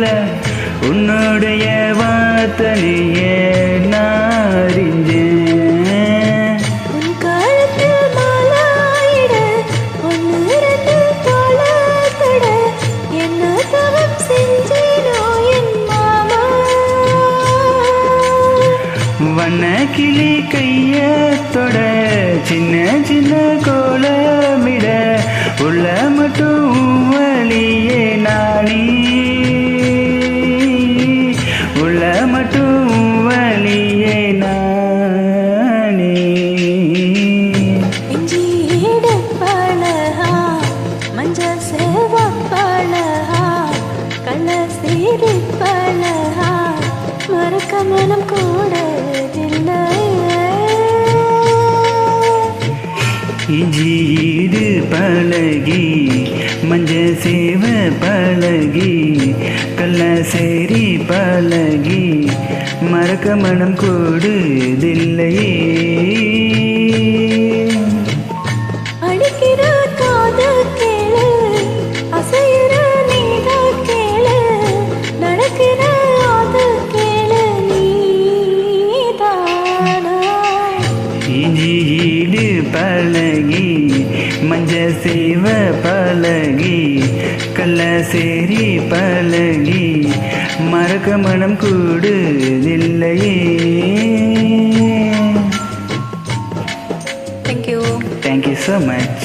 இல்ல உன்னுடைய வார்த்தையே நாரிஞ்சேன். உன் காலத்தில் மாலாயிட ஒன்று ரெண்டு போலத்தட என்ன தவம் செஞ்சேனோ என் மாமா. வண்ண கிளி கையத்தோட சின்ன சின்ன கோலமிட உள்ள மட்டும் வழியே நானே உள்ள மட்டும் வழியே நானே. இஞ்சி பழகா மஞ்ச சேவா பழகா கள்ள சேரி பழகா மறக்க மனம் கூட இல்லை. இஞ்சி ஈடு பழகி மஞ்ச சேவ பழகி கள்ள சேரி பழகி மறக்க மனம் கூடுதில்லையே. அடிக்கிற காதல் கேளு அசைகிற நீதான் கேளு நடக்கிற அது கேளு நீதானா. இஞ்சி ஈடு பழகி மஞ்ச சேவ பழகி கள்ள சேரி பழகி மறக்க மனம் கூடுதில்லையே. Thank you. Thank you so much.